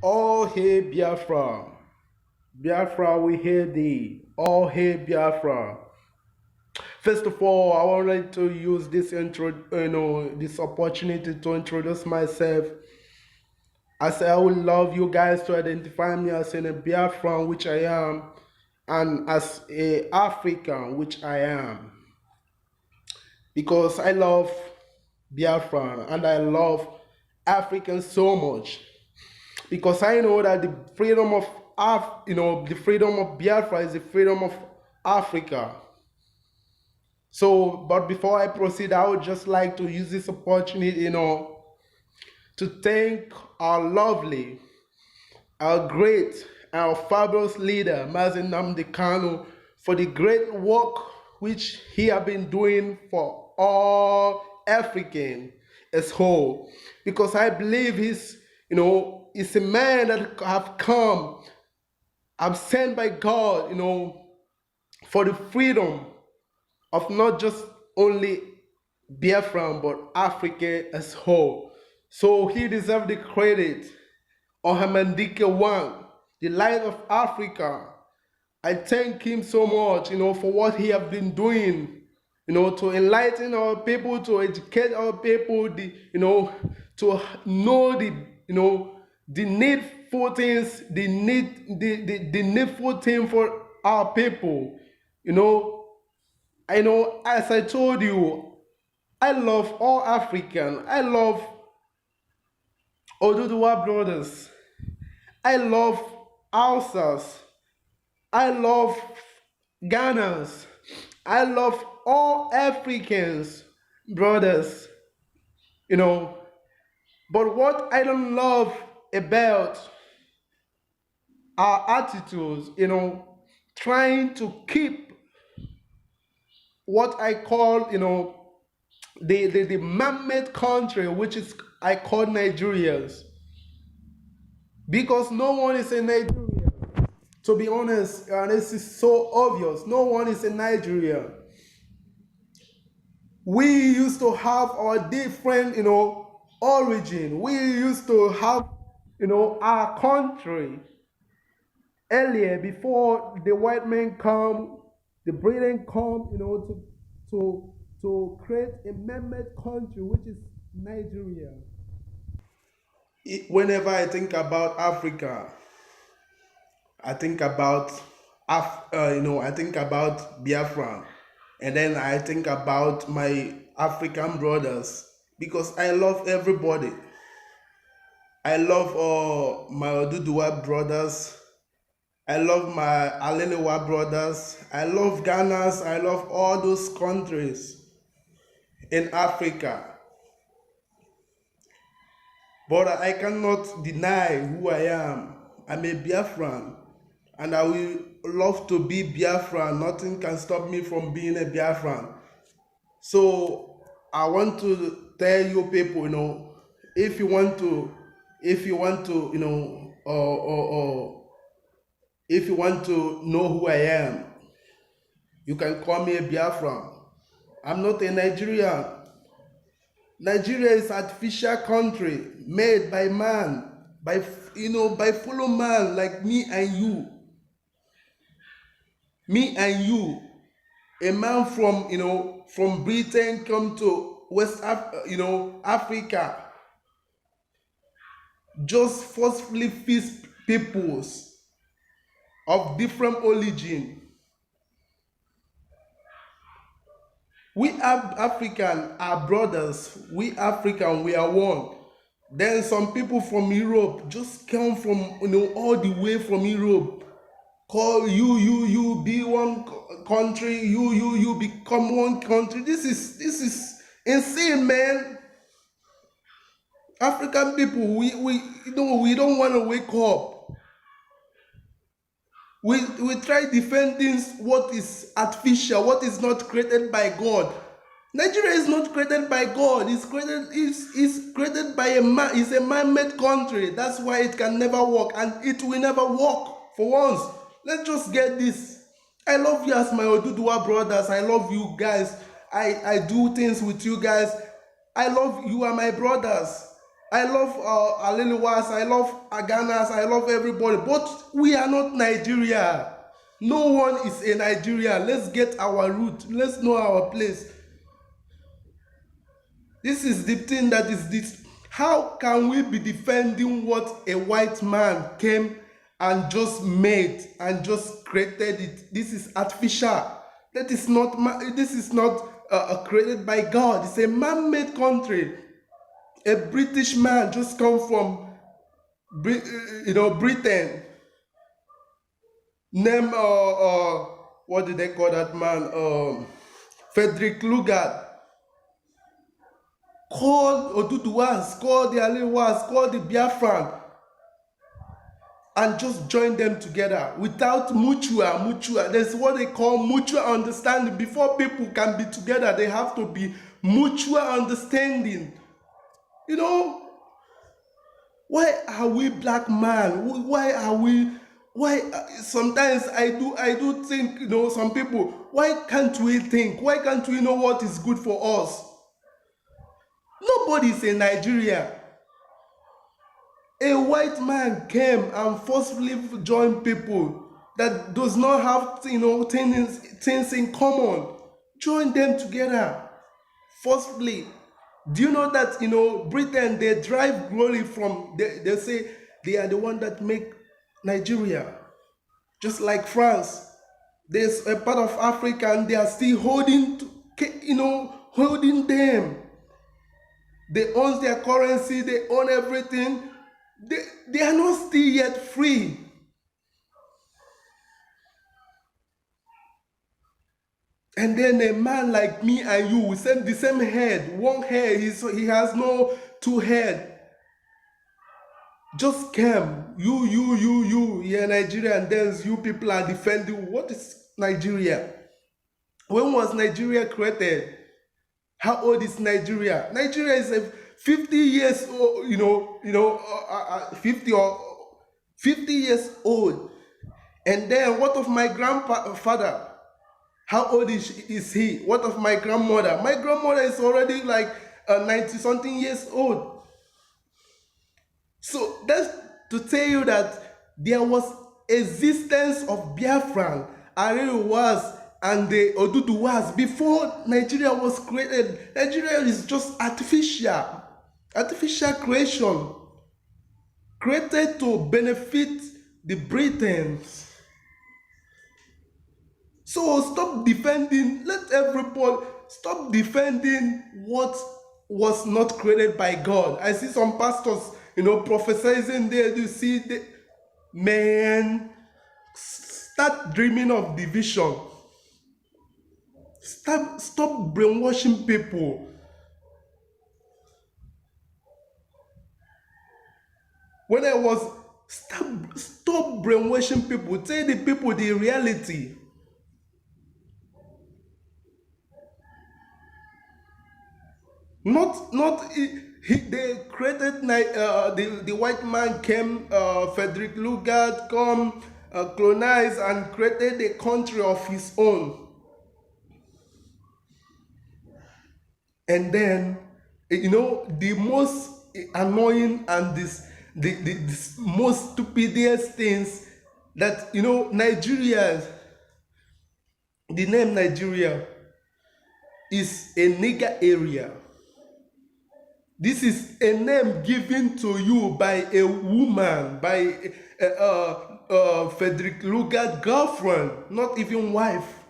All hail Biafra. Biafra, we hail thee. All hail Biafra. First of all, I wanted to use this this opportunity to introduce myself. As I would love you guys to identify me as a Biafran, which I am, and as a African, which I am, because I love Biafran and I love Africans so much. Because I know that the freedom of the freedom of Biafra is the freedom of Africa. So, but before I proceed, I would just like to use this opportunity, to thank our lovely, our great, our fabulous leader, Mazi Nnamdi Kanu, for the great work which he has been doing for all African as whole. Because I believe he's a man that have come, I'm sent by God, for the freedom of not just only Biafran, but Africa as whole. So he deserves the credit. Ohamandike One, the light of Africa. I thank him so much, for what he has been doing, to enlighten our people, to educate our people, to know the needful things, the needful thing for our people. I know, as I told you, I love all African. I love Oduduwa brothers. I love Hausas. I love Ghanas. I love all Africans, brothers. But what I don't love about our attitudes, trying to keep what I call, the man-made country, which is I call Nigerians. Because no one is a Nigerian. To be honest, and this is so obvious, no one is a Nigerian. We used to have our different, origin. We used to have, our country earlier before the white men come, the Britain come, to create a man-made country, which is Nigeria. Whenever I think about Africa, I think about I think about Biafra, and then I think about my African brothers, because I love everybody. I love my Oduduwa brothers. I love my Aliliwa brothers. I love Ghana's. I love all those countries in Africa. But I cannot deny who I am. I'm a Biafran, and I will love to be Biafran. Nothing can stop me from being a Biafran. So I want to tell you people, if you want to, if you want to know who I am, you can call me a Biafran. I'm not a Nigerian. Nigeria is an artificial country made by man, by fellow man like me and you. Me and you, a man from Britain come to Africa, just forcefully feast peoples of different origin. We are African, our brothers. We African, we are one. Then some people from Europe just come from all the way from Europe. Call you be one country. You become one country. This is insane, man. African people, we don't want to wake up. We try defending what is artificial, what is not created by God. Nigeria is not created by God. It's created by a man. It's a man-made country. That's why it can never work, and it will never work for once. Let's just get this. I love you as my Oduduwa brothers. I love you guys. I do things with you guys. I love you, are my brothers. I love Aliliwas, I love Aganas, I love everybody, but we are not Nigeria. No one is a Nigeria. Let's get our root. Let's know our place. This is the thing that is this. How can we be defending what a white man came and just made and just created it? This is artificial. That is not. This is not created by God. It's a man-made country. A British man just come from, Britain. Name what did they call that man? Frederick Lugard. Called Oduduwas, called the Aliliwas, called the Biafran, and just join them together without mutual. There's what they call mutual understanding. Before people can be together, they have to be mutual understanding. Why are we black man? Why are we? Why sometimes I do think, some people, why can't we think? Why can't we know what is good for us? Nobody is in Nigeria. A white man came and forcefully joined people that does not have, things in common. Join them together forcefully. Do you know that, Britain, they drive glory from, they say they are the one that make Nigeria. Just like France, there's a part of Africa and they are still holding them. They own their currency, they own everything. They are not still yet free. And then a man like me and you, we send the same head, one head, he has no two head. Just came, you're Nigeria, and then you people are defending. What is Nigeria? When was Nigeria created? How old is Nigeria? Nigeria is 50 years old, 50 years old. And then what of my grandfather? How old is he? What of my grandmother? My grandmother is already like 90-something years old. So that's to tell you that there was existence of Biafran, Aliliwas, and the Oduduwas before Nigeria was created. Nigeria is just artificial creation, created to benefit the Britons. So stop defending, let everybody stop defending what was not created by God. I see some pastors, prophesizing there. You see, man, start dreaming of division. Stop brainwashing people. When I was, stop brainwashing people. Tell the people the reality. They created, the white man came, Frederick Lugard come, colonized and created a country of his own. And then, the most annoying and the most stupidest things that, Nigeria, the name Nigeria is a nigger area. This is a name given to you by a woman, by Frederick Lugard's girlfriend, not even wife.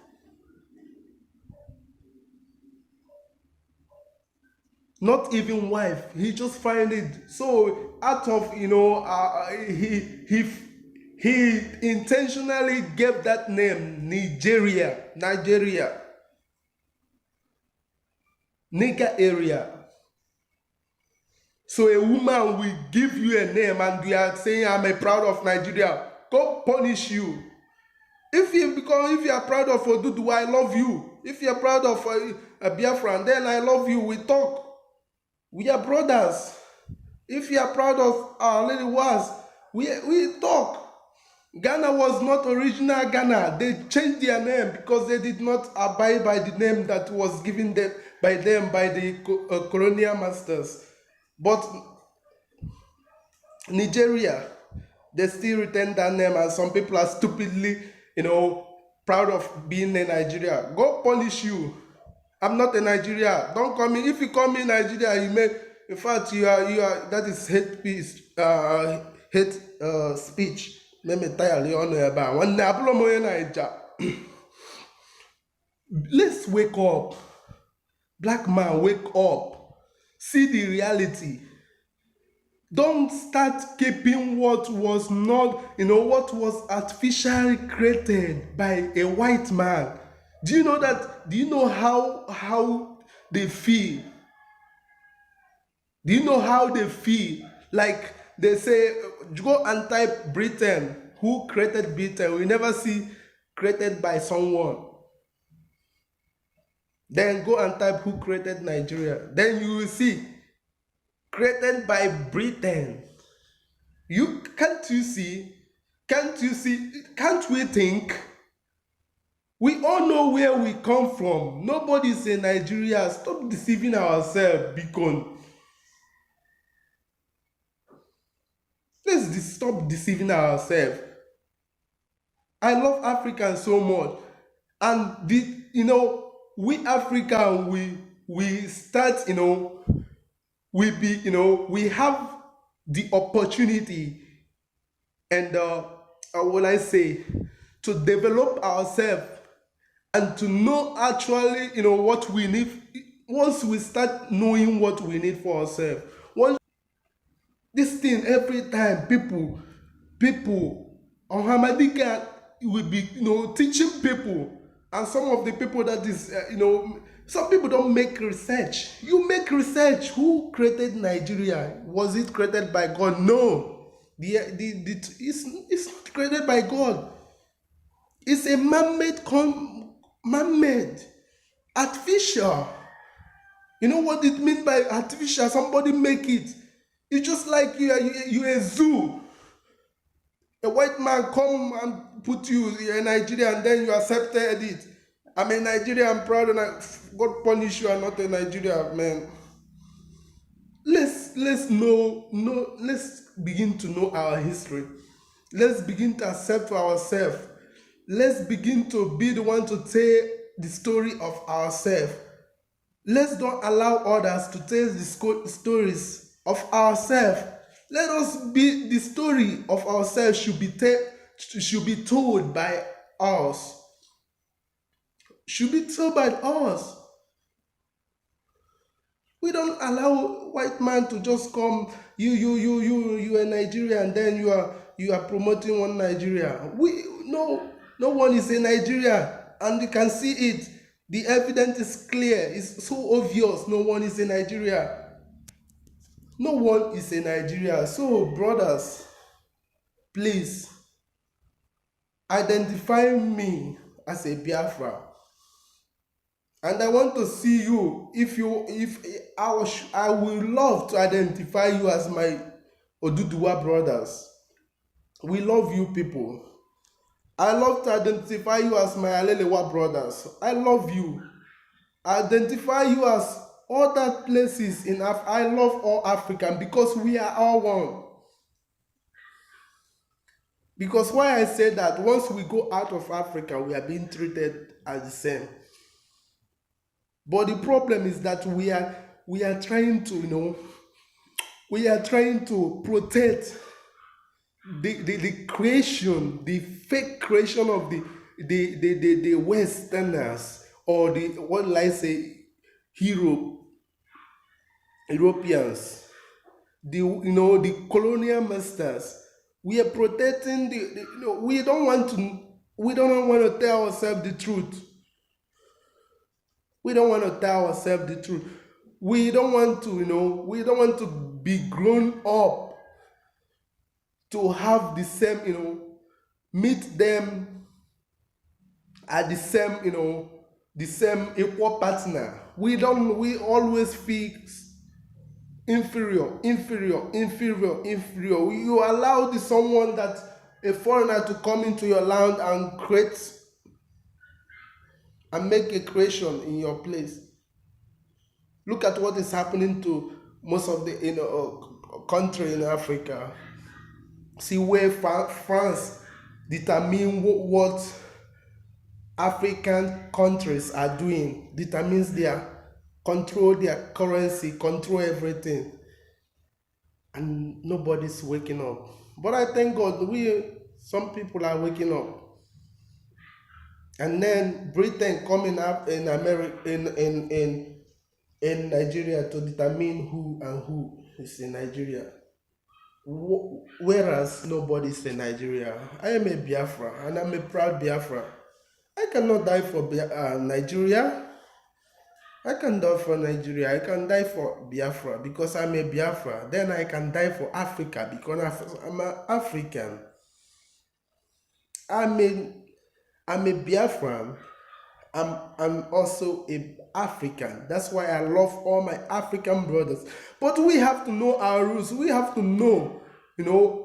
Not even wife. He just find it. So out of, he intentionally gave that name Nigeria, nigger area. So a woman will give you a name and you are saying, I'm proud of Nigeria. God punish you. If you are proud of Oduduwa, I love you. If you are proud of a Biafran, then I love you. We talk. We are brothers. If you are proud of our Aliliwas, we talk. Ghana was not original Ghana. They changed their name because they did not abide by the name that was given them by the colonial masters. But Nigeria, they still retain that name, and some people are stupidly, proud of being a Nigeria. God punish you. I'm not a Nigeria. Don't call me. If you call me Nigeria, you may. In fact, you are. That is hate speech. Hate speech. Let me tell you on about one. Naija. Let's wake up. Black man, wake up. See the reality. Don't start keeping what was not, what was artificially created by a white man. Do you know that? Do you know how they feel? Do you know how they feel? Like they say, go and type Britain. Who created Britain? We never see created by someone. Then go and type who created Nigeria. Then you will see created by Britain. Can't you see? Can't you see? Can't we think? We all know where we come from. Nobody's in Nigeria. Stop deceiving ourselves, Beacon. Let's stop deceiving ourselves. I love Africans so much. And we African, we start, we have the opportunity and what I say, to develop ourselves and to know actually, what we need. Once we start knowing what we need for ourselves, this thing every time people on Hamadika will be, teaching people, and some of the people that is, some people don't make research. You make research. Who created Nigeria? Was it created by God? No. It's not created by God. It's a man-made, artificial. You know what it means by artificial? Somebody make it. It's just like you a zoo. A white man come and put you in Nigeria, and then you accepted it. I'm a Nigerian, I'm proud, and God punish you. I'm not a Nigerian, man. Let's begin to know our history. Let's begin to accept ourselves. Let's begin to be the one to tell the story of ourselves. Let's don't allow others to tell the stories of ourselves. Let us be the story of ourselves should be told by us. Should be told by us. We don't allow white man to just come. You are Nigeria, and then you are promoting one Nigeria. No one is a Nigeria, and you can see it. The evidence is clear. It's so obvious. No one is a Nigeria. No one is a Nigeria. So, brothers, please identify me as a Biafra. And I want to see you. I will love to identify you as my Oduduwa brothers. We love you people. I love to identify you as my Aliliwa brothers. I love you. I identify you as other places in Africa. I love all African because we are all one. Because why I say that, once we go out of Africa, we are being treated as the same. But the problem is that we are trying to, we are trying to protect the creation, the fake creation of the Westerners, or the, what will I say, Europeans, the colonial masters. We are protecting we don't want to tell ourselves the truth. We don't want to tell ourselves the truth. We don't want to be grown up to have the same, meet them at the same equal partner. We always feel inferior. You allow someone that a foreigner to come into your land and create and make a creation in your place. Look at what is happening to most of the country in Africa. See where France determine what African countries are doing, determines their control, their currency, control everything, and nobody's waking up. But I thank God, some people are waking up. And then Britain coming up in America, in Nigeria, to determine who and who is in Nigeria. Whereas nobody's in Nigeria. I am a Biafra and I'm a proud Biafra. I cannot die for Nigeria. I can die for Nigeria. I can die for Biafra because I'm a Biafra. Then I can die for Africa because I'm an African. I'm a Biafran. I'm also a African. That's why I love all my African brothers. But we have to know our roots. We have to know,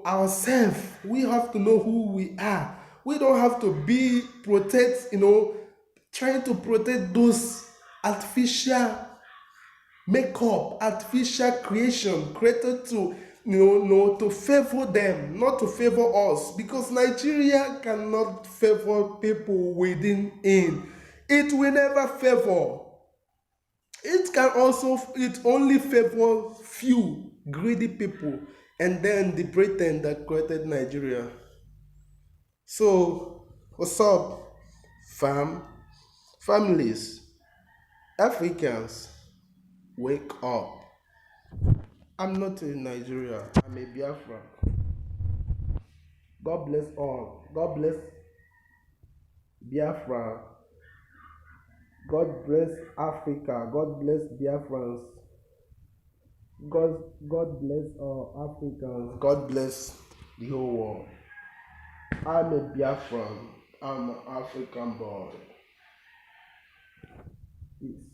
ourselves. We have to know who we are. We don't have to trying to protect those artificial makeup, artificial creation created to to favor them, not to favor us, because Nigeria cannot favor people within it. It will never favor. It only favors few greedy people, and then the Britain that created Nigeria. So what's up, families, Africans, wake up. I'm not in Nigeria, I'm a Biafra. God bless all. God bless Biafra. God bless Africa. God bless Biafrans. God bless all Africans. God bless the whole world. I'm a Biafran. I'm an African boy. Peace.